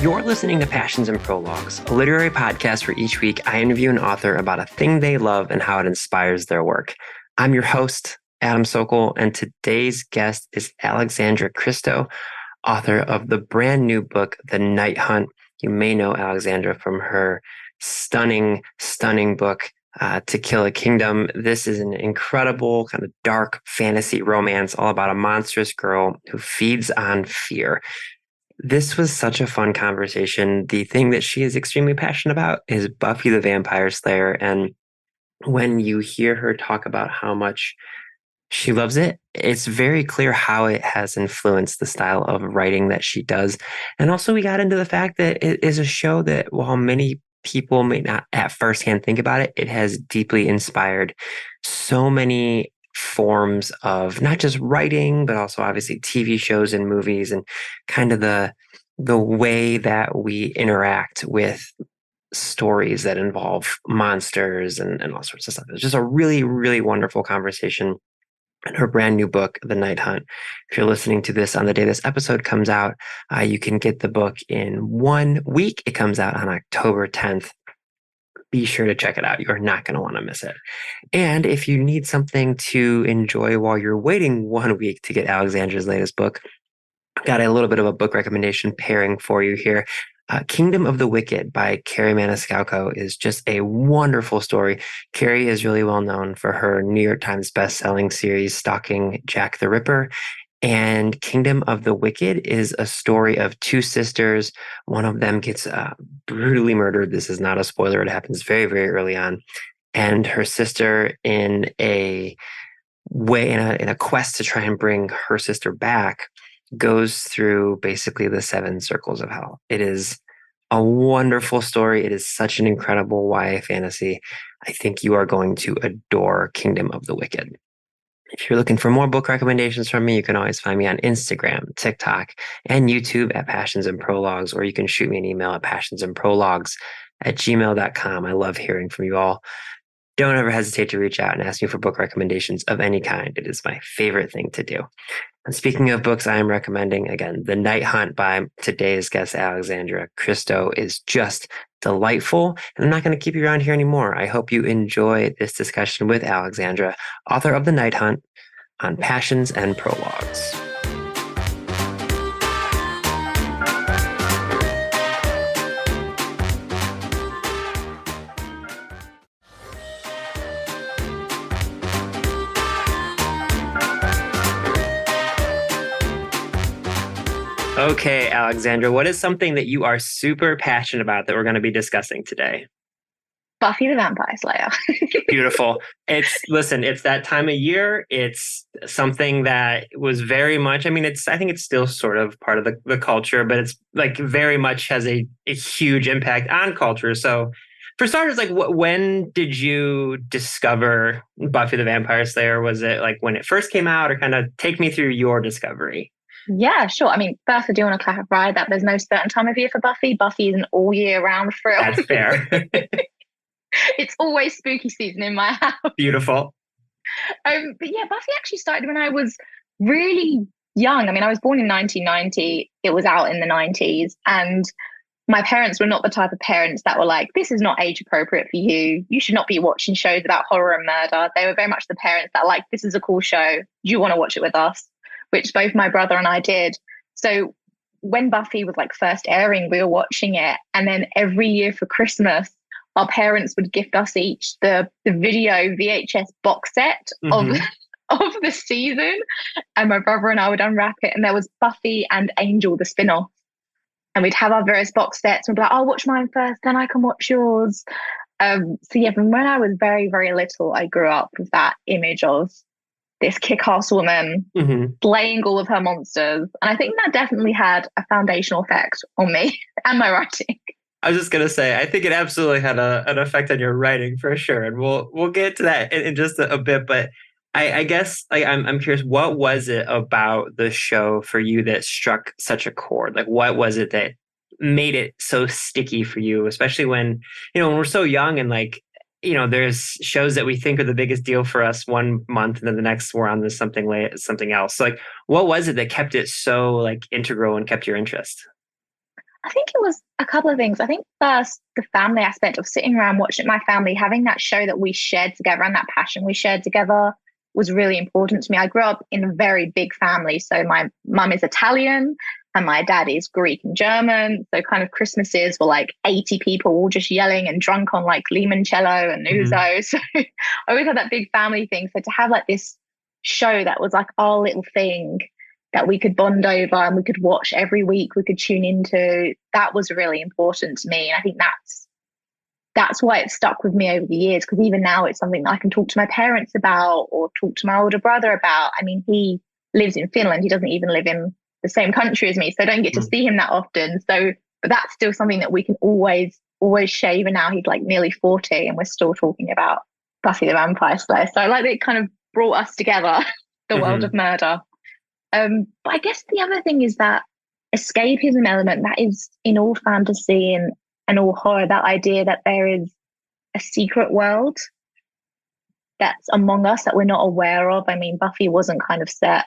You're listening to Passions and Prologues, a literary podcast where each week I interview an author about a thing they love and how it inspires their work. I'm your host, Adam Sokol, and today's guest is Alexandra Christo, author of the brand new book, The Night Hunt. You may know Alexandra from her stunning book, To Kill a Kingdom. This is an incredible kind of dark fantasy romance all about a monstrous girl who feeds on fear. This was such a fun conversation. The thing that she is extremely passionate about is Buffy the Vampire Slayer. And when you hear her talk about how much she loves it, it's very clear how it has influenced the style of writing that she does. And also we got into the fact that it is a show that, while many people may not at first hand think about it, it has deeply inspired so many forms of not just writing, but also obviously TV shows and movies, and kind of the way that we interact with stories that involve monsters and all sorts of stuff. It's just a really, really wonderful conversation. And her brand new book, The Night Hunt. If you're listening to this on the day this episode comes out, you can get the book in 1 week. It comes out on October 10th. Be sure to check it out. You're not going to want to miss it. And if you need something to enjoy while you're waiting 1 week to get Alexandra's latest book, I've got a little bit of a book recommendation pairing for you here. Kingdom of the Wicked by Carrie Maniscalco is just a wonderful story. Carrie is really well known for her New York Times bestselling series, Stalking Jack the Ripper. And Kingdom of the Wicked is a story of two sisters. One of them gets brutally murdered. This is not a spoiler. It happens very, very early on. And her sister, in a quest to try and bring her sister back, goes through basically the 7 circles of hell. It is a wonderful story. It is such an incredible YA fantasy. I think you are going to adore Kingdom of the Wicked. If you're looking for more book recommendations from me, you can always find me on Instagram, TikTok, and YouTube at Passions and Prologues, or you can shoot me an email at passionsandprologues@gmail.com. I love hearing from you all. Don't ever hesitate to reach out and ask me for book recommendations of any kind. It is my favorite thing to do. And speaking of books, I am recommending, again, The Night Hunt by today's guest, Alexandra Christo, is just delightful. And I'm not going to keep you around here anymore. I hope you enjoy this discussion with Alexandra, author of The Night Hunt, on Passions and Prologues. Okay, Alexandra, what is something that you are super passionate about that we're going to be discussing today? Buffy the Vampire Slayer. Beautiful. It's that time of year. It's something that was very much, I think it's still sort of part of the culture, but it's like very much has a huge impact on culture. So for starters, like when did you discover Buffy the Vampire Slayer? Was it like when it first came out, or kind of take me through your discovery? Yeah, sure. First, I do want to clarify that there's no certain time of year for Buffy. Buffy is an all year round thrill. That's fair. It's always spooky season in my house. Beautiful. But yeah, Buffy actually started when I was really young. I was born in 1990. It was out in the 90s. And my parents were not the type of parents that were like, this is not age appropriate for you. You should not be watching shows about horror and murder. They were very much the parents that like, this is a cool show. Do you want to watch it with us? Which both my brother and I did. So when Buffy was like first airing, we were watching it. And then every year for Christmas, our parents would gift us each the video VHS box set of the season. And my brother and I would unwrap it. And there was Buffy and Angel, the spin-off. And we'd have our various box sets. And we'd be like, I'll watch mine first, then I can watch yours. So yeah, from when I was very, very little, I grew up with that image of this kick-ass woman slaying all of her monsters. And I think that definitely had a foundational effect on me and my writing. I was just going to say, I think it absolutely had an effect on your writing for sure. And we'll get to that in just a bit. But I guess I'm curious, what was it about the show for you that struck such a chord? Like, what was it that made it so sticky for you, especially when we're so young and there's shows that we think are the biggest deal for us one month, and then the next we're on this something else. So, what was it that kept it so integral and kept your interest? I think it was a couple of things. I think first, the family aspect of sitting around watching my family, having that show that we shared together and that passion we shared together was really important to me. I grew up in a very big family. So my mum is Italian and my dad is Greek and German. So kind of Christmases were like 80 people all just yelling and drunk on like limoncello and ouzo. So I always had that big family thing. So to have like this show that was like our little thing that we could bond over and we could watch every week, we could tune into, that was really important to me. And I think that's why it stuck with me over the years, because even now it's something that I can talk to my parents about or talk to my older brother about. I mean, he lives in Finland. He doesn't even live in the same country as me, so I don't get to see him that often. So, but that's still something that we can always share. Even now he's like nearly 40 and we're still talking about Buffy the Vampire Slayer. So I like that it kind of brought us together, the world of murder. But I guess the other thing is that escapism element that is in all fantasy and all horror, that idea that there is a secret world that's among us that we're not aware of. I mean, Buffy wasn't kind of set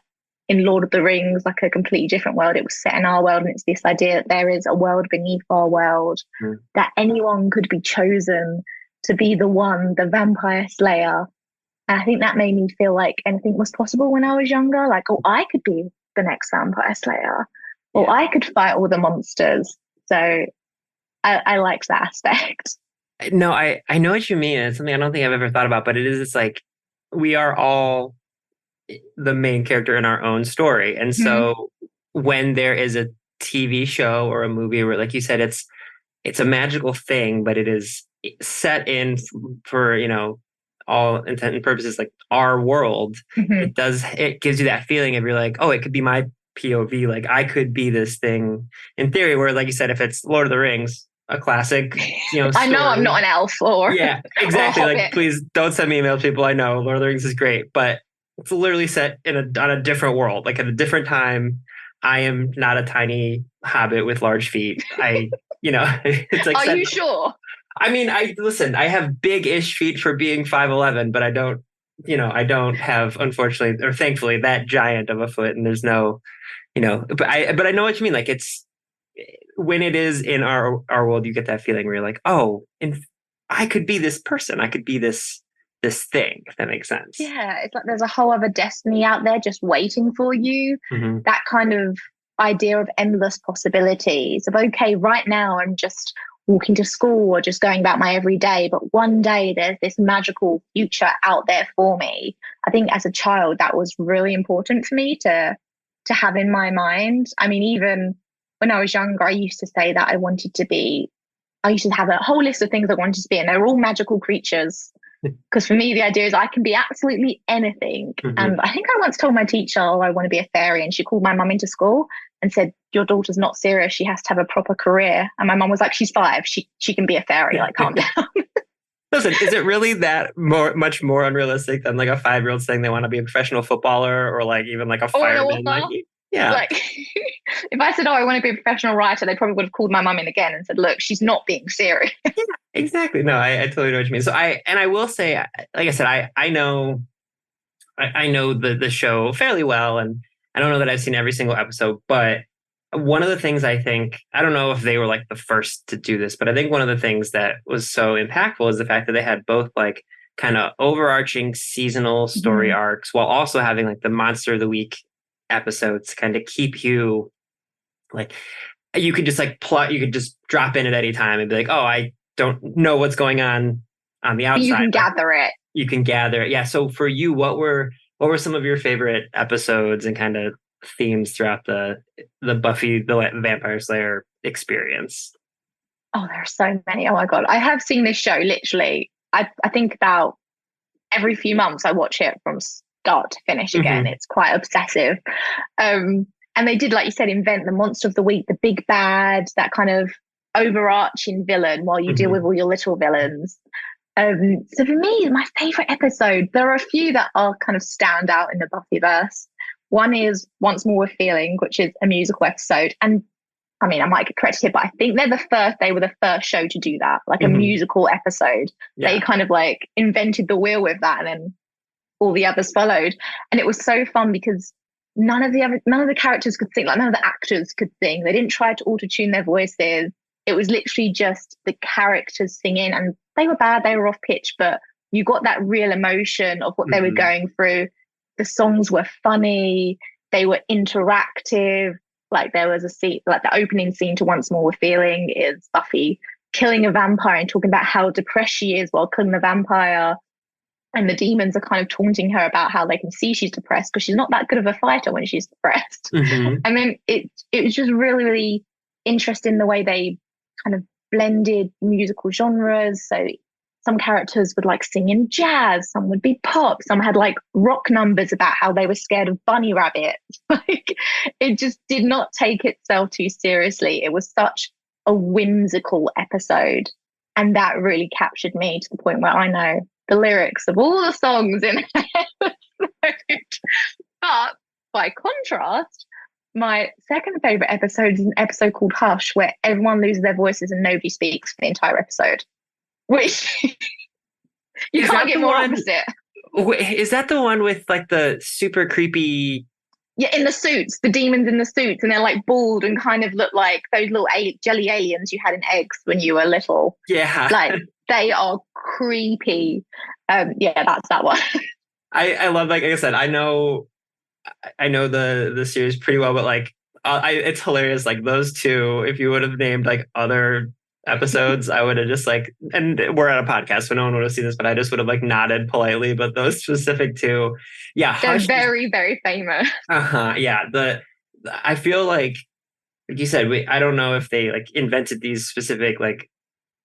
in Lord of the Rings, like a completely different world. It was set in our world, and it's this idea that there is a world beneath our world, that anyone could be chosen to be the one, the vampire slayer. And I think that made me feel like anything was possible when I was younger. Like, oh, I could be the next vampire slayer, or I could fight all the monsters. So I liked that aspect. No, I know what you mean. It's something I don't think I've ever thought about, but it is, it's like we are all the main character in our own story. And so when there is a TV show or a movie where, like you said, it's a magical thing, but it is set in for, you know, all intent and purposes, like our world, it gives you that feeling of, you're like, oh, it could be my POV. Like I could be this thing in theory, where, like you said, if it's Lord of the Rings, a classic, you know, I know I'm not an elf or yeah, exactly. or like, please don't send me emails, people. I know Lord of the Rings is great, but it's literally set on a different world, like at a different time. I am not a tiny hobbit with large feet. It's like, are you sure? I mean, I have big-ish feet for being 5'11", but I don't have, unfortunately or thankfully, that giant of a foot. And there's no, but I know what you mean. Like, it's when it is in our world, you get that feeling where you're like, oh, and I could be this person. I could be this thing, if that makes sense. Yeah, it's like there's a whole other destiny out there just waiting for you. That kind of idea of endless possibilities of, okay, right now I'm just walking to school or just going about my everyday, but one day there's this magical future out there for me. I think as a child that was really important for me to have in my mind. I mean, even when I was younger, I used to say that I used to have a whole list of things I wanted to be, and they were all magical creatures. Because for me, the idea is I can be absolutely anything. And I think I once told my teacher, oh, I want to be a fairy. And she called my mum into school and said, your daughter's not serious. She has to have a proper career. And my mum was like, she's 5. She can be a fairy. Like, calm down. Listen, is it really that much more unrealistic than like a 5-year-old saying they want to be a professional footballer or like even like a fireman? Yeah. Like, if I said, oh, I want to be a professional writer, they probably would have called my mum in again and said, look, she's not being serious. Yeah, exactly. No, I totally know what you mean. So I will say, like I said, I know the show fairly well, and I don't know that I've seen every single episode, but one of the things I think, I don't know if they were like the first to do this, but I think one of the things that was so impactful is the fact that they had both like kind of overarching seasonal story arcs while also having like the Monster of the Week episodes, kind of keep you like, you could just like you could just drop in at any time and be like, oh, I don't know what's going on the outside. You can gather it. You can gather it. Yeah. So for you, what were some of your favorite episodes and kind of themes throughout the Buffy the Vampire Slayer experience? Oh, there are so many. Oh my God. I have seen this show literally. I think about every few months I watch it from start to finish again. It's quite obsessive. And they did, like you said, invent the monster of the week, the big bad, that kind of overarching villain while you deal with all your little villains. So for me, my favorite episode, there are a few that are kind of stand out in the Buffyverse. One is Once More We're Feeling, which is a musical episode. And I mean, I might get corrected here, but I think they were the first show to do that, like a musical episode. Yeah. They kind of like invented the wheel with that, and then all the others followed. And it was so fun because none of the characters could sing, like none of the actors could sing. They didn't try to auto-tune their voices. It was literally just the characters singing, and they were bad, they were off pitch, but you got that real emotion of what they were going through. The songs were funny, they were interactive. Like there was a scene, like the opening scene to Once More We're Feeling is Buffy killing a vampire and talking about how depressed she is while killing the vampire. And the demons are kind of taunting her about how they can see she's depressed because she's not that good of a fighter when she's depressed. And then it was just really, really interesting the way they kind of blended musical genres. So some characters would like sing in jazz, some would be pop, some had like rock numbers about how they were scared of bunny rabbits. Like it just did not take itself too seriously. It was such a whimsical episode. And that really captured me to the point where I know the lyrics of all the songs in the episode. But by contrast, my second favorite episode is an episode called Hush, where everyone loses their voices and nobody speaks for the entire episode. Which you can't get more opposite. Is that the one with like the super creepy? Yeah, in the suits, the demons in the suits, and they're like bald and kind of look like those little jelly aliens you had in eggs when you were little. Yeah. Like they are creepy. Yeah, that's that one. I love, like I said, I know the series pretty well, but like it's hilarious. Like those two, if you would have named like other episodes, I would have just like, and we're at a podcast, so no one would have seen this, but I just would have like nodded politely. But those specific two, yeah, they're very, very famous. Yeah, I feel like you said, I don't know if they like invented these specific like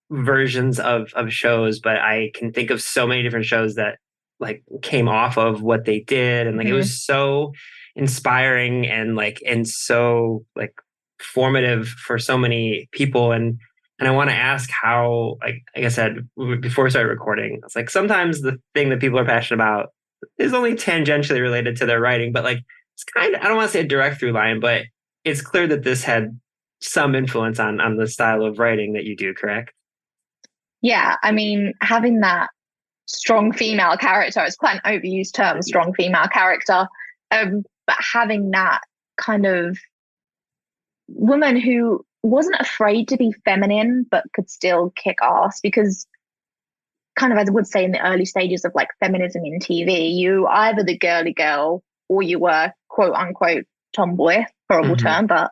versions of shows, but I can think of so many different shows that like came off of what they did, and like it was so inspiring and so like formative for so many people. And I want to ask how, like I said before we started recording, it's like sometimes the thing that people are passionate about is only tangentially related to their writing, but like it's kind of, I don't want to say a direct through line, but it's clear that this had some influence on the style of writing that you do, correct? Yeah, I mean, having that strong female character, it's quite an overused term, strong female character, but having that kind of woman who wasn't afraid to be feminine but could still kick ass, because kind of, as I would say, in the early stages of like feminism in TV, you either the girly girl or you were quote unquote tomboy, horrible term, but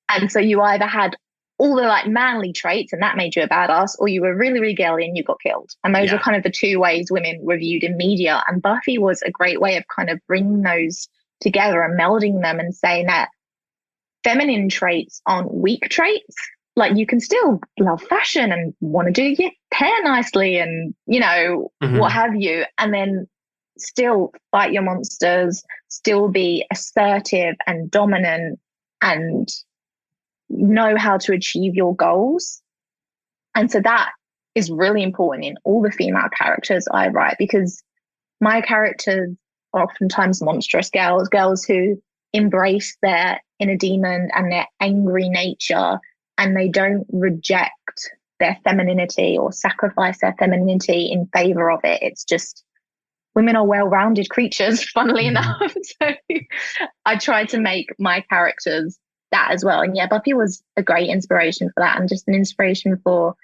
and so you either had all the like manly traits and that made you a badass, or you were really, really girly and you got killed. And those are kind of the two ways women were viewed in media. And Buffy was a great way of kind of bringing those together and melding them and saying that feminine traits aren't weak traits. Like you can still love fashion and want to do your hair nicely and, you know, what have you, and then still fight your monsters, still be assertive and dominant and know how to achieve your goals. And so that is really important in all the female characters I write, because my characters are oftentimes monstrous girls who embrace their inner demon and their angry nature, and they don't reject their femininity or sacrifice their femininity in favor of it. It's just women are well-rounded creatures, funnily enough. So I try to make my characters that as well. And yeah, Buffy was a great inspiration for that, and just an inspiration for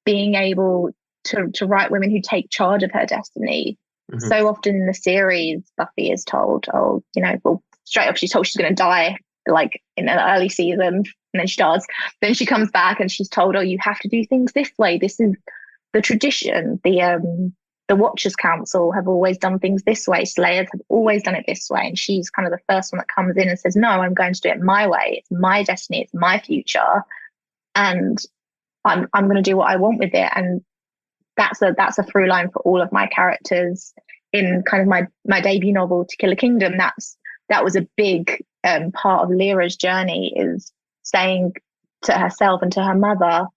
being able to write women who take charge of her destiny. So often in the series, Buffy is told, oh, you know, well, straight up she's told she's going to die like in an early season, and then she does. Then she comes back and she's told, oh, you have to do things this way. This is the tradition. The Watchers Council have always done things this way. Slayers have always done it this way. And she's kind of the first one that comes in and says, no, I'm going to do it my way. It's my destiny. It's my future. And I'm going to do what I want with it. And that's a through line for all of my characters in kind of my debut novel, To Kill a Kingdom. That was a big part of Lyra's journey, is saying to herself and to her mother,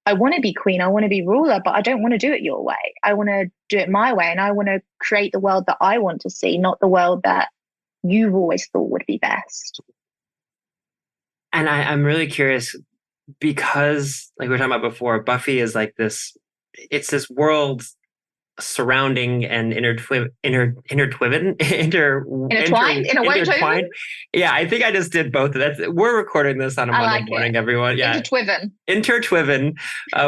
I want to be queen, I want to be ruler, but I don't want to do it your way. I want to do it my way, and I want to create the world that I want to see, not the world that you've always thought would be best. And I'm really curious, because like we were talking about before, Buffy is like this, it's this world surrounding and Intertwined in a way. intertwined. Yeah, I think I just did both. We're recording this on a Monday morning, everyone. Yeah, intertwiven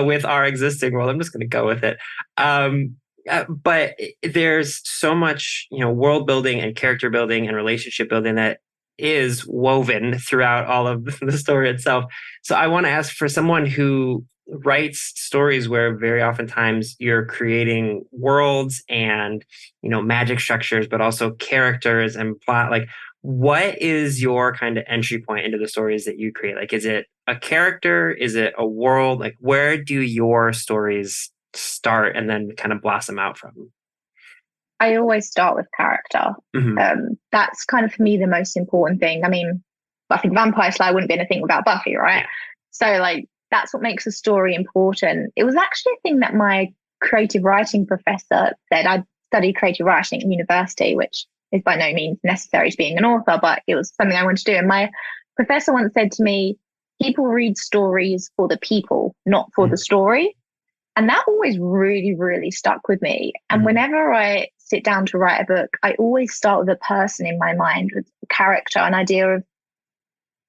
with our existing world. I'm just going to go with it. But there's so much, world building and character building and relationship building that is woven throughout all of the story itself. So I want to ask, for someone who writes stories where very oftentimes you're creating worlds and, magic structures, but also characters and plot, like, what is your kind of entry point into the stories that you create? Like, is it a character? Is it a world? Like, where do your stories start and then kind of blossom out from? I always start with character. Mm-hmm. That's kind of, for me, the most important thing. I mean, Buffy the Vampire Slayer wouldn't be anything without Buffy, right? Yeah. So, like, that's what makes a story important. It was actually a thing that my creative writing professor said. I studied creative writing at university, which is by no means necessary to being an author, but it was something I wanted to do. And my professor once said to me, people read stories for the people, not for the story. And that always really, really stuck with me. And whenever I sit down to write a book, I always start with a person in my mind, with a character, an idea of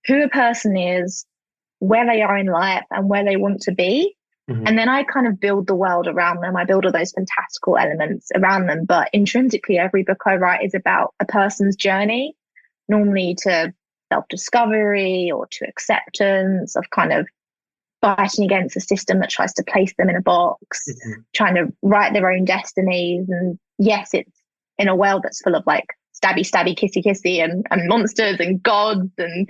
who a person is, where they are in life, and where they want to be. And then I kind of build the world around them. I build all those fantastical elements around them. But intrinsically, every book I write is about a person's journey, normally to self-discovery or to acceptance of kind of fighting against a system that tries to place them in a box, trying to write their own destinies. And yes, it's in a world that's full of like stabby, stabby, kissy, kissy, and monsters and gods and,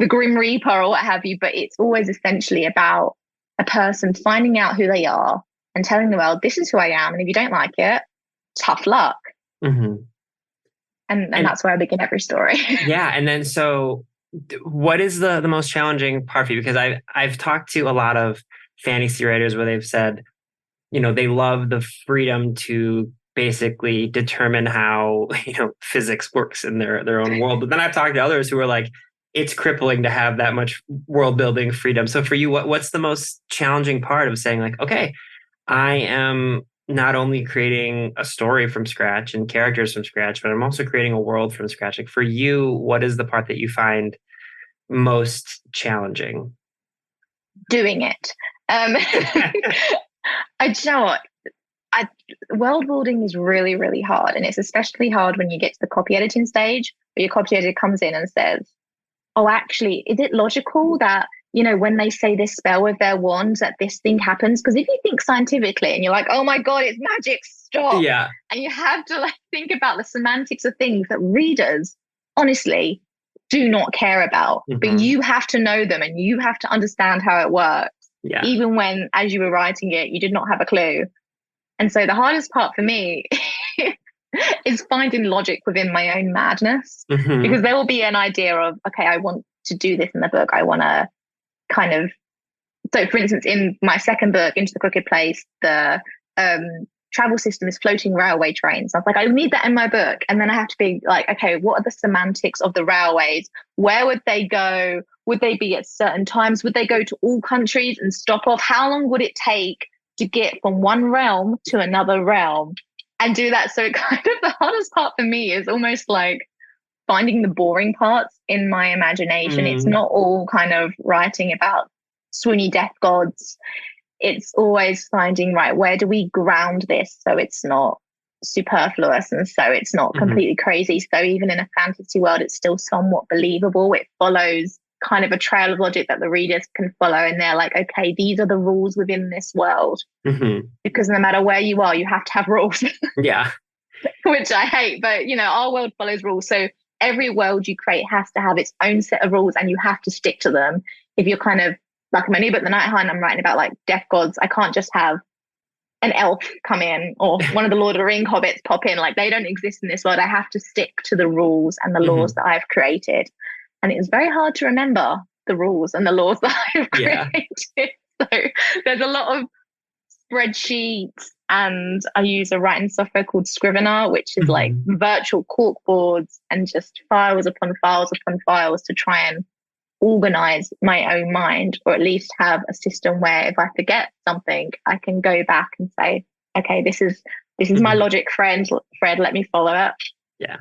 the Grim Reaper or what have you. But it's always essentially about a person finding out who they are and telling the world, this is who I am. And if you don't like it, tough luck. And that's where I begin every story. Yeah. And then, so what is the most challenging part for you? Because I've talked to a lot of fantasy writers where they've said, they love the freedom to basically determine how, physics works in their own world. But then I've talked to others who are like, it's crippling to have that much world building freedom. So for you, what's the most challenging part of saying like, okay, I am not only creating a story from scratch and characters from scratch, but I'm also creating a world from scratch. Like, for you, what is the part that you find most challenging? Doing it. World building is really, really hard. And it's especially hard when you get to the copy editing stage, where your copy editor comes in and says, oh, actually, is it logical that, when they say this spell with their wands, that this thing happens? Because if you think scientifically and you're like, oh my God, it's magic, stop. Yeah. And you have to think about the semantics of things that readers, honestly, do not care about. But you have to know them and you have to understand how it works. Yeah. Even when, as you were writing it, you did not have a clue. And so the hardest part for me is finding logic within my own madness, because there will be an idea of, okay, I want to do this in the book. I want to kind of, so for instance, in my second book, Into the Crooked Place, the travel system is floating railway trains. I was like, I need that in my book. And then I have to be like, okay, what are the semantics of the railways? Where would they go? Would they be at certain times? Would they go to all countries and stop off? How long would it take to get from one realm to another realm? And do that. So kind of the hardest part for me is almost like finding the boring parts in my imagination. It's not all kind of writing about swoony death gods. It's always finding, right, where do we ground this so it's not superfluous and so it's not completely crazy. So even in a fantasy world, it's still somewhat believable. It follows kind of a trail of logic that the readers can follow. And they're like, okay, these are the rules within this world. Because no matter where you are, you have to have rules. Yeah. Which I hate, but our world follows rules. So every world you create has to have its own set of rules and you have to stick to them. If you're kind of like my new book, The Night Hunt, I'm writing about like death gods. I can't just have an elf come in or one of the Lord of the Rings hobbits pop in. Like, they don't exist in this world. I have to stick to the rules and the laws that I've created. And it was very hard to remember the rules and the laws that I've created. So there's a lot of spreadsheets, and I use a writing software called Scrivener, which is like virtual corkboards and just files upon files upon files to try and organize my own mind, or at least have a system where if I forget something, I can go back and say, okay, this is my logic, friend. Fred, let me follow it. Yeah.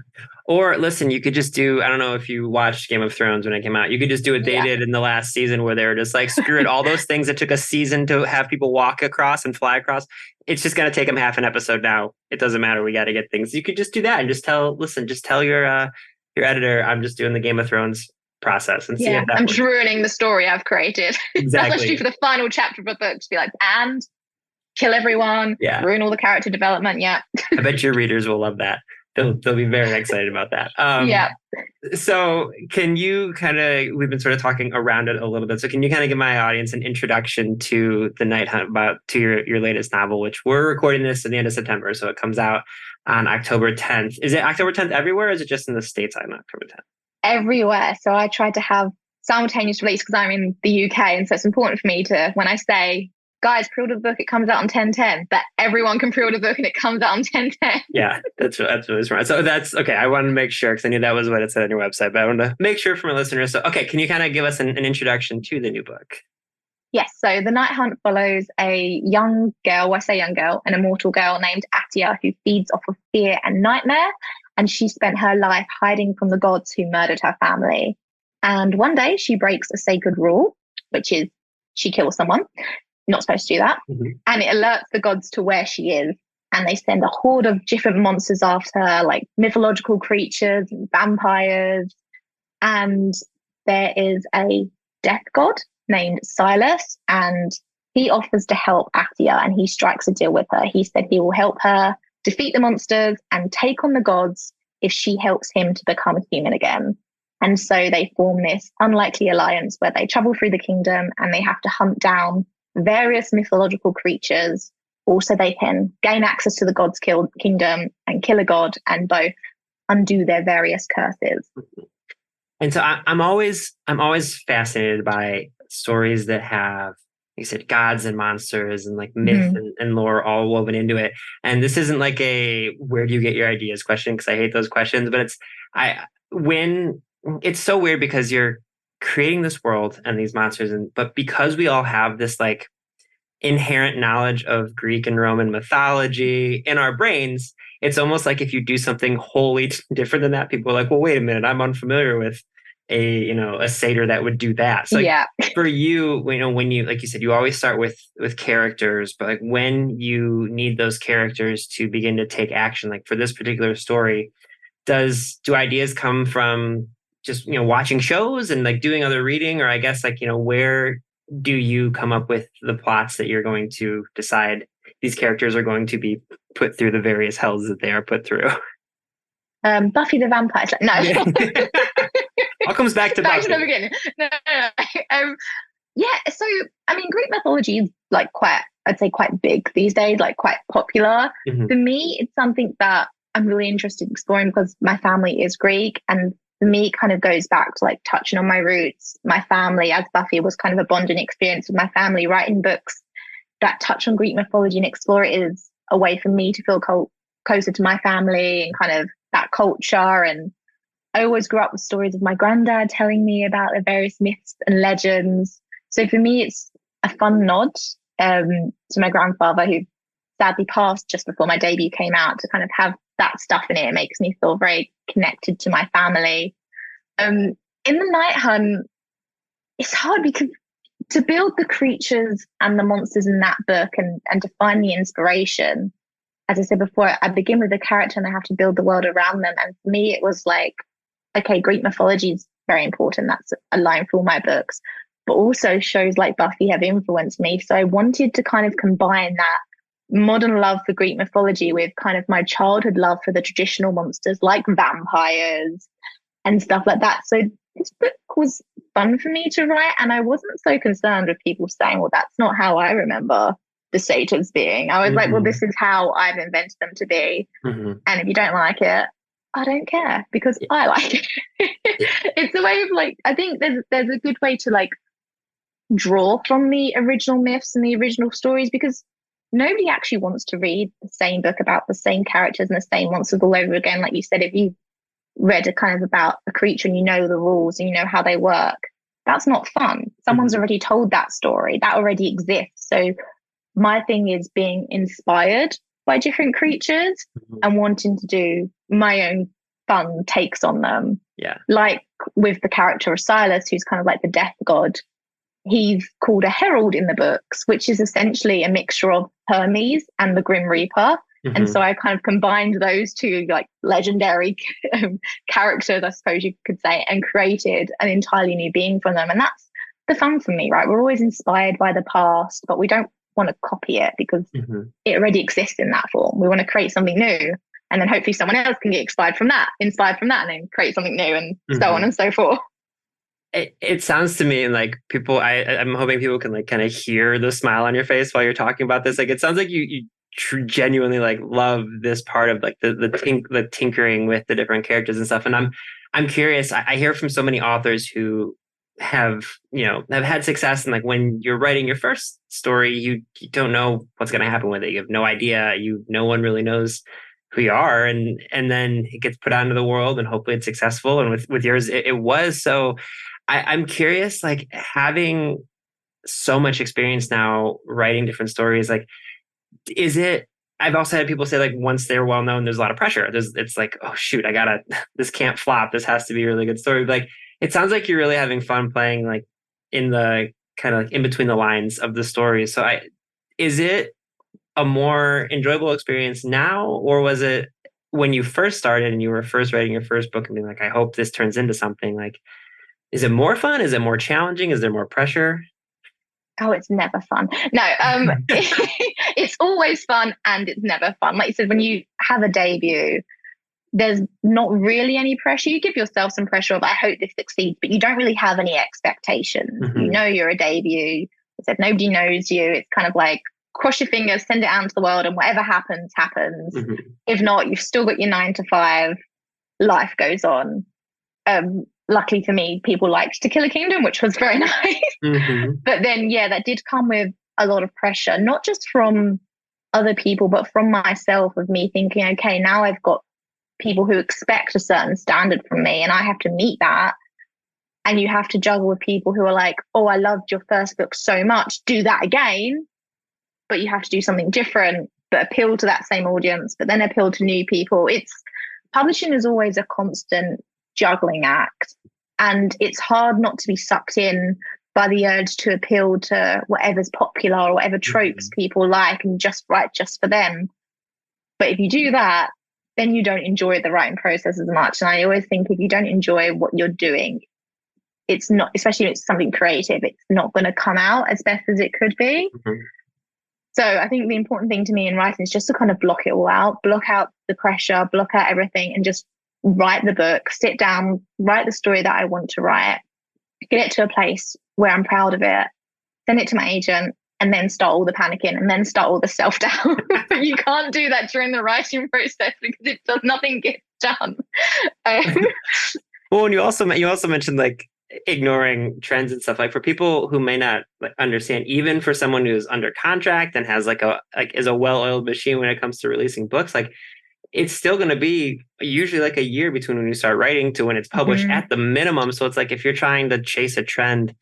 Or listen, you could just do, I don't know if you watched Game of Thrones when it came out, you could just do what they did in the last season where they were just like, screw it, all those things that took a season to have people walk across and fly across, it's just going to take them half an episode now. It doesn't matter. We got to get things. You could just do that and just tell your editor, I'm just doing the Game of Thrones process and see if that I'm works. just ruining the story I've created. Exactly. That's what I should do for the final chapter of a book. Just be like, and kill everyone, ruin all the character development. Yeah. I bet your readers will love that. They'll be very excited about that. So can you we've been sort of talking around it a little bit. So can you kind of give my audience an introduction to The Night Hunt, to your latest novel, which we're recording this at the end of September. So it comes out on October 10th. Is it October 10th everywhere? Or is it just in the States on October 10th? Everywhere. So I tried to have simultaneous release because I'm in the UK. And so it's important for me to, when I say, guys, pre-order the book, it comes out on 10/10, that everyone can pre-order the book and it comes out on 10/10. Yeah, that's really smart. So that's okay. I wanted to make sure because I knew that was what it said on your website, but I wanted to make sure for my listeners. So, okay, can you kind of give us an introduction to the new book? Yes. So The Night Hunt follows a young girl, I say young girl, an immortal girl named Atia who feeds off of fear and nightmare. And she spent her life hiding from the gods who murdered her family. And one day she breaks a sacred rule, which is she kills someone. Not supposed to do that. Mm-hmm. And it alerts the gods to where she is. And they send a horde of different monsters after her, like mythological creatures and vampires. And there is a death god named Silas, and he offers to help Atia, and he strikes a deal with her. He said he will help her defeat the monsters and take on the gods if she helps him to become human again. And so they form this unlikely alliance where they travel through the kingdom and they have to hunt down various mythological creatures. Also, they can gain access to the god's kingdom and kill a god and both undo their various curses. And so I'm always fascinated by stories that have, like you said, gods and monsters and like myth and lore all woven into it. And this isn't like a where do you get your ideas question, because I hate those questions. But it's so weird because you're creating this world and these monsters, but because we all have this like inherent knowledge of Greek and Roman mythology in our brains, it's almost like if you do something wholly different than that, people are like, well, wait a minute, I'm unfamiliar with a satyr that would do that. So for you, when you, like you said, you always start with characters, but like when you need those characters to begin to take action, like for this particular story, do ideas come from just, watching shows and like doing other reading? Or I guess like, where do you come up with the plots that you're going to decide these characters are going to be put through the various hells that they are put through? Buffy the Vampire Slayer. No. All comes back to Buffy. To the beginning. No. So, I mean, Greek mythology is like quite big these days, like quite popular. Mm-hmm. For me, it's something that I'm really interested in exploring because my family is Greek, and for me, it kind of goes back to like touching on my roots. My family, as Buffy, was kind of a bonding experience with my family. Writing books that touch on Greek mythology and explore it is a way for me to feel closer to my family and kind of that culture. And I always grew up with stories of my granddad telling me about the various myths and legends. So for me, it's a fun nod to my grandfather, who sadly passed just before my debut came out, to kind of have that stuff in it. It makes me feel very connected to my family. In The Night Hunt, it's hard because to build the creatures and the monsters in that book and to find the inspiration, as I said before, I begin with the character and I have to build the world around them. And for me, it was like, okay, Greek mythology is very important. That's a line for all my books. But also shows like Buffy have influenced me. So I wanted to kind of combine that modern love for Greek mythology with kind of my childhood love for the traditional monsters like vampires and stuff like that. So this book was fun for me to write, and I wasn't so concerned with people saying, well, that's not how I remember the satyrs being. I was like, well, this is how I've invented them to be. And if you don't like it, I don't care, because I like it. It's a way of like, I think there's a good way to like draw from the original myths and the original stories, because nobody actually wants to read the same book about the same characters and the same monsters all over again. Like you said, if you read a kind of about a creature and you know the rules and you know how they work, that's not fun. Someone's already told that story. That already exists. So my thing is being inspired by different creatures and wanting to do my own fun takes on them. Yeah. Like with the character of Silas, who's kind of like the death god. He's called a herald in the books, which is essentially a mixture of Hermes and the Grim Reaper. And so I kind of combined those two like legendary characters, I suppose you could say, and created an entirely new being from them. And that's the fun for me, right? We're always inspired by the past, but we don't want to copy it because it already exists in that form. We want to create something new. And then hopefully someone else can get inspired from that, and then create something new, and so on and so forth. It sounds to me like people, I'm hoping people can like kind of hear the smile on your face while you're talking about this. Like, it sounds like you genuinely like love this part of like the tinkering with the different characters and stuff. And I'm curious, I hear from so many authors who have had success, and like when you're writing your first story, you don't know what's going to happen with it. You have no idea. No one really knows who you are, and then it gets put out into the world, and hopefully it's successful. And with yours, it was. So I'm curious, like having so much experience now writing different stories, like is it, I've also had people say like once they're well known, there's a lot of pressure. It's like, oh shoot, this can't flop. This has to be a really good story. But like, it sounds like you're really having fun playing like in the kind of like in between the lines of the story. So is it a more enjoyable experience now, or was it when you first started and you were first writing your first book and being like, I hope this turns into something? Like, is it more fun? Is it more challenging? Is there more pressure? Oh, it's never fun. No, it's always fun and it's never fun. Like you said, when you have a debut, there's not really any pressure. You give yourself some pressure of, I hope this succeeds, but you don't really have any expectations. You know you're a debut. I said, nobody knows you. It's kind of like, cross your fingers, send it out into the world, and whatever happens, happens. If not, you've still got your 9 to 5. Life goes on. Luckily for me, people liked To Kill a Kingdom, which was very nice. But then, yeah, that did come with a lot of pressure, not just from other people, but from myself, of me thinking, okay, now I've got people who expect a certain standard from me, and I have to meet that. And you have to juggle with people who are like, oh, I loved your first book so much, do that again. But you have to do something different, but appeal to that same audience, but then appeal to new people. Publishing is always a constant juggling act, and it's hard not to be sucked in by the urge to appeal to whatever's popular or whatever tropes people like and just write just for them. But if you do that, then you don't enjoy the writing process as much. And I always think if you don't enjoy what you're doing, it's not, especially if it's something creative, it's not going to come out as best as it could be. So I think the important thing to me in writing is just to kind of block it all out, block out the pressure, block out everything, and just write the book, sit down, write the story that I want to write, get it to a place where I'm proud of it, send it to my agent, and then start all the panicking and then start all the self-doubt. You can't do that during the writing process because nothing gets done. Well, and you also mentioned like ignoring trends and stuff. Like for people who may not like understand, even for someone who's under contract and has is a well-oiled machine when it comes to releasing books, like it's still going to be usually like a year between when you start writing to when it's published at the minimum. So it's like if you're trying to chase a trend,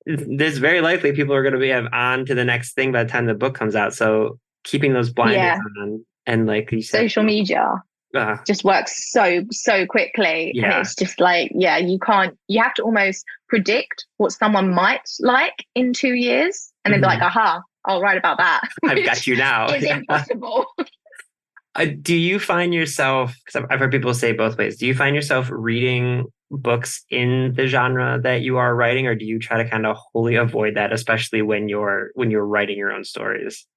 there's very likely people are going to be on to the next thing by the time the book comes out. So keeping those blinders on, and like you said, social media just works so quickly. And it's just like, you have to almost predict what someone might like in 2 years and then be like, aha, I'll write about that. I've got you now. It's impossible. Do you find yourself, because I've heard people say both ways, do you find yourself reading books in the genre that you are writing, or do you try to kind of wholly avoid that, especially when you're writing your own stories?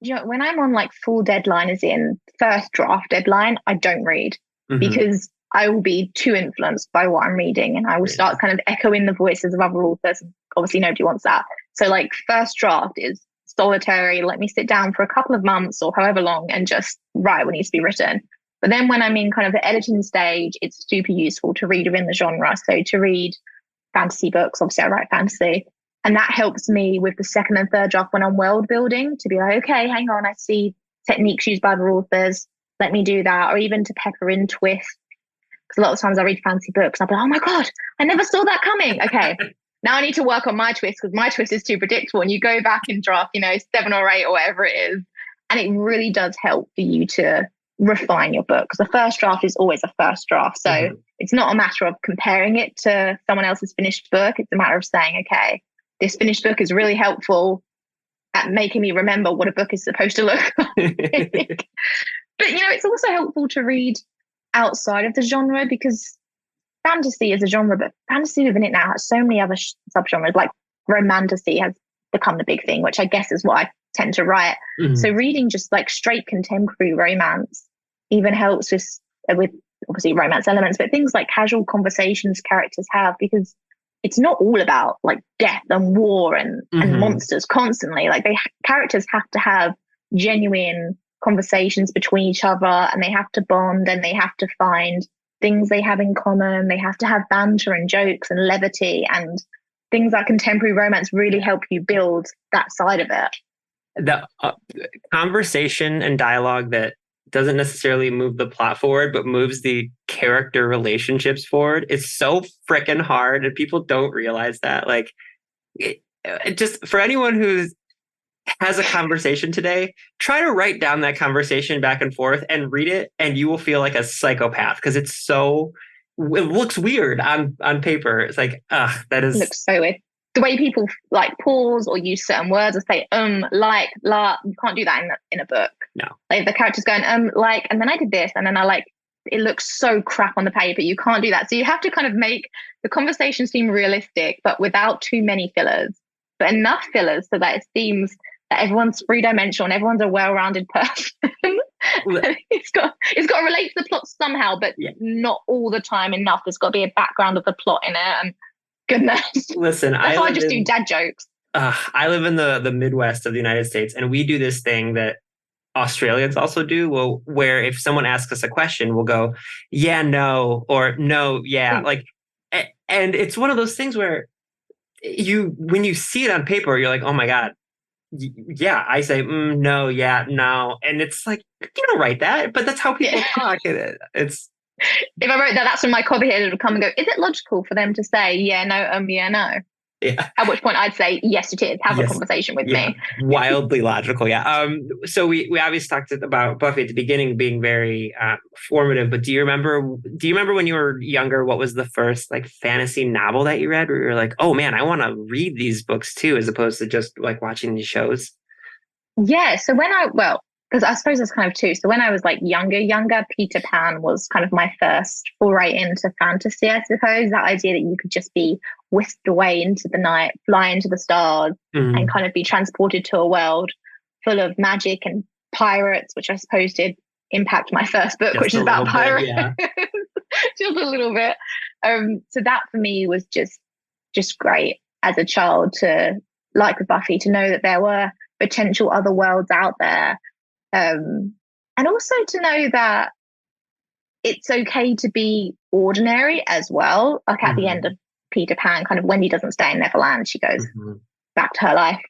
When I'm on like full deadline, as in first draft deadline, I don't read because I will be too influenced by what I'm reading, and I will start kind of echoing the voices of other authors. Obviously, nobody wants that. So like first draft is solitary. Let me sit down for a couple of months or however long and just write what needs to be written. But then when I'm in kind of the editing stage, it's super useful to read within the genre. So to read fantasy books, obviously I write fantasy. And that helps me with the second and third draft when I'm world building to be like, okay, hang on, I see techniques used by the authors. Let me do that. Or even to pepper in twists. Because a lot of times I read fantasy books and I'll be like, oh my God, I never saw that coming. Okay, now I need to work on my twist because my twist is too predictable. And you go back and draft, 7 or 8 or whatever it is. And it really does help for you to refine your book, because the first draft is always a first draft. So it's not a matter of comparing it to someone else's finished book. It's a matter of saying, okay, this finished book is really helpful at making me remember what a book is supposed to look like. But, it's also helpful to read outside of the genre, because fantasy is a genre, but fantasy within it now has so many other subgenres. Like romantasy has become the big thing, which I guess is what I tend to write. So reading just like straight contemporary romance even helps with obviously romance elements, but things like casual conversations characters have, because it's not all about like death and war and monsters constantly. Like characters have to have genuine conversations between each other, and they have to bond, and they have to find things they have in common. They have to have banter and jokes and levity, and things like contemporary romance really help you build that side of it. The conversation and dialogue that doesn't necessarily move the plot forward, but moves the character relationships forward. It's so freaking hard, and people don't realize that. Like, it just for anyone who has a conversation today, try to write down that conversation back and forth and read it, and you will feel like a psychopath, because it looks weird on paper. It's like, that is. It looks so weird. The way people like pause or use certain words or say like, la, you can't do that in a book. No. Like the character's going like, and then I did this, and then I like, it looks so crap on the paper. You can't do that. So you have to kind of make the conversation seem realistic, but without too many fillers, but enough fillers so that it seems that everyone's three-dimensional and everyone's a well-rounded person. It's got to relate to the plot somehow, but not all the time enough. There's got to be a background of the plot in it. And goodness. Listen, that's why I just do dad jokes. I live in the Midwest of the United States, and we do this thing that Australians also do, where if someone asks us a question, we'll go, yeah, no, or no, yeah. Like, and it's one of those things where when you see it on paper, you're like, oh my God, yeah. I say, no, yeah, no. And it's like, you don't write that, but that's how people talk. It's, if I wrote that, that's when my copyhead would come and go, is it logical for them to say, yeah, no, yeah, no? Yeah. At which point I'd say, yes, it is. Have a conversation with me. Wildly logical. Yeah. So we obviously talked about Buffy at the beginning being very formative, but do you remember when you were younger, what was the first like fantasy novel that you read where you were like, oh man, I want to read these books too, as opposed to just like watching these shows? Yeah. So because I suppose it's kind of two. So when I was like younger, Peter Pan was kind of my first foray into fantasy, I suppose. That idea that you could just be whisked away into the night, fly into the stars, and kind of be transported to a world full of magic and pirates, which I suppose did impact my first book, which is about pirates. Yeah. Just a little bit. So that for me was just great as a child, to, like with Buffy, to know that there were potential other worlds out there. And also to know that it's okay to be ordinary as well. Like at the end of Peter Pan, kind of Wendy doesn't stay in Neverland, she goes back to her life.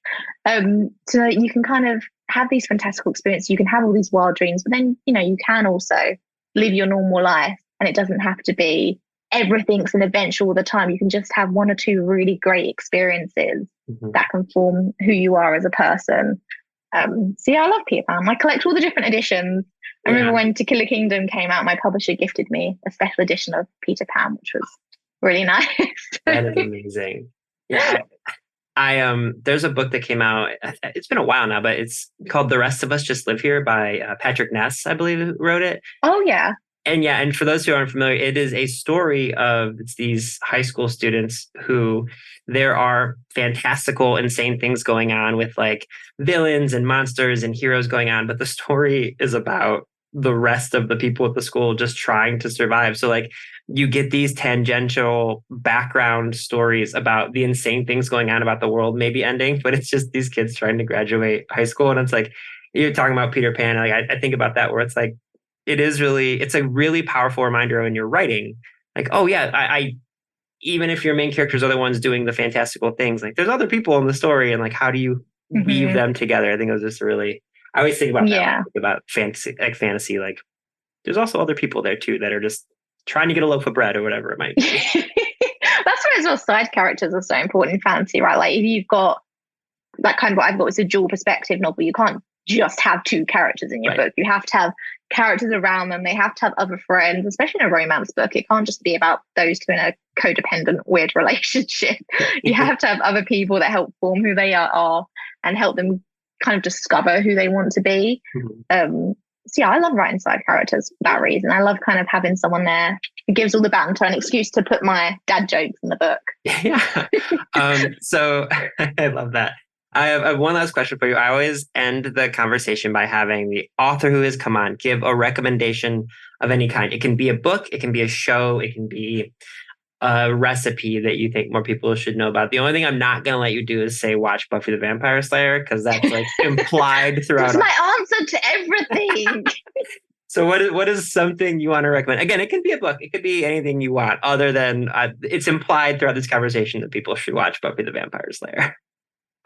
So you can kind of have these fantastical experiences, you can have all these wild dreams, but then, you can also live your normal life, and it doesn't have to be everything's an adventure all the time. You can just have one or two really great experiences that can form who you are as a person. So yeah, I love Peter Pan. I collect all the different editions. I remember when To Kill a Kingdom came out, my publisher gifted me a special edition of Peter Pan, which was really nice. That is amazing. Yeah. There's a book that came out, it's been a while now, but it's called The Rest of Us Just Live Here by Patrick Ness, I believe, who wrote it. Oh, yeah. And for those who aren't familiar, it is a story of these high school students who there are fantastical, insane things going on with like villains and monsters and heroes going on. But the story is about the rest of the people at the school just trying to survive. So like you get these tangential background stories about the insane things going on about the world maybe ending, but it's just these kids trying to graduate high school. And it's like, you're talking about Peter Pan. Like I think about that, where it's like, it's a really powerful reminder when you're writing, like, oh yeah, I even if your main characters are the ones doing the fantastical things, like there's other people in the story, and like, how do you weave them together? I think it was just I always think about that, about fantasy, like there's also other people there too, that are just trying to get a loaf of bread or whatever it might be. That's why as well side characters are so important in fantasy, right? Like if you've got that kind of, what I've got is a dual perspective novel, you can't just have two characters in your book. You have to have characters around them. They have to have other friends, especially in a romance book. It can't just be about those two in a codependent, weird relationship. You have to have other people that help form who they are and help them kind of discover who they want to be. So yeah, I love writing side characters for that reason. I love kind of having someone there who gives all the banter an excuse to put my dad jokes in the book. Yeah. So I love that. I have one last question for you. I always end the conversation by having the author who has come on give a recommendation of any kind. It can be a book, it can be a show, it can be a recipe that you think more people should know about. The only thing I'm not going to let you do is say watch Buffy the Vampire Slayer, because that's like implied throughout. That's my answer to everything. So what is something you want to recommend? Again, it can be a book. It could be anything you want, other than it's implied throughout this conversation that people should watch Buffy the Vampire Slayer.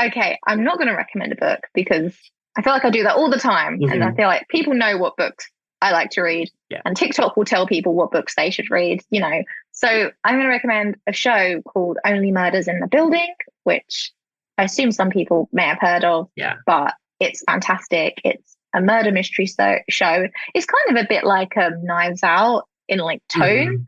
Okay, I'm not going to recommend a book because I feel like I do that all the time. And I feel like people know what books I like to read. And TikTok will tell people what books they should read, you know. So I'm going to recommend a show called Only Murders in the Building, which I assume some people may have heard of. But it's fantastic. It's a murder mystery show. It's kind of a bit like Knives Out in like tone.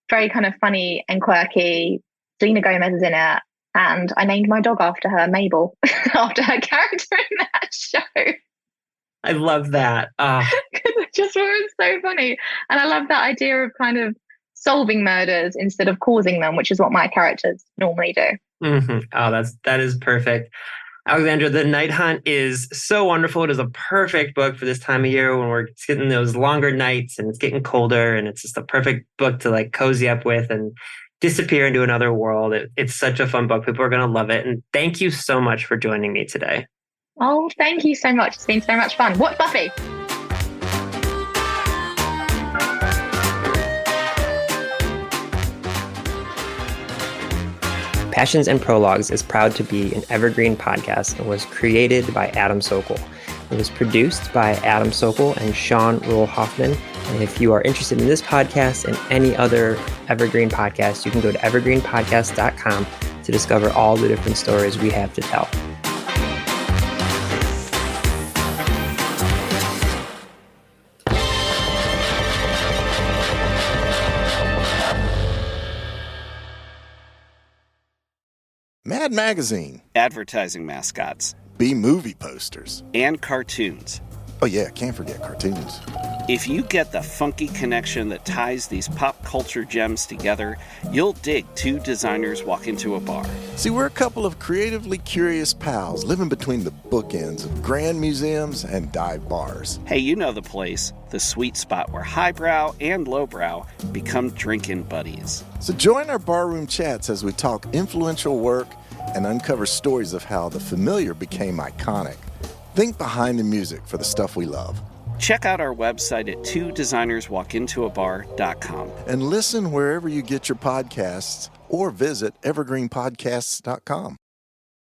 Very kind of funny and quirky. Selena Gomez is in it. And I named my dog after her, Mabel, after her character in that show. I love that. I just thought it was so funny. And I love that idea of kind of solving murders instead of causing them, which is what my characters normally do. Oh, that is perfect. Alexandra, The Night Hunt is so wonderful. It is a perfect book for this time of year when we're getting those longer nights and it's getting colder, and it's just a perfect book to like cozy up with and disappear into another world. It's such a fun book. People are going to love it. And thank you so much for joining me today. Oh, thank you so much. It's been so much fun. Watch Buffy. Passions and Prologues is proud to be an evergreen podcast and was created by Adam Sokol. It was produced by Adam Sokol and Sean Rule Hoffman. And if you are interested in this podcast and any other evergreen podcast, you can go to evergreenpodcast.com to discover all the different stories we have to tell. Mad Magazine. Advertising mascots. B-movie posters. And cartoons. Oh yeah, can't forget cartoons. If you get the funky connection that ties these pop culture gems together, you'll dig Two Designers Walk Into a Bar. See, we're a couple of creatively curious pals living between the bookends of grand museums and dive bars. Hey, you know the place, the sweet spot where highbrow and lowbrow become drinking buddies. So join our barroom chats as we talk influential work and uncover stories of how the familiar became iconic. Think behind the music for the stuff we love. Check out our website at twodesignerswalkintoabar.com. And listen wherever you get your podcasts or visit evergreenpodcasts.com.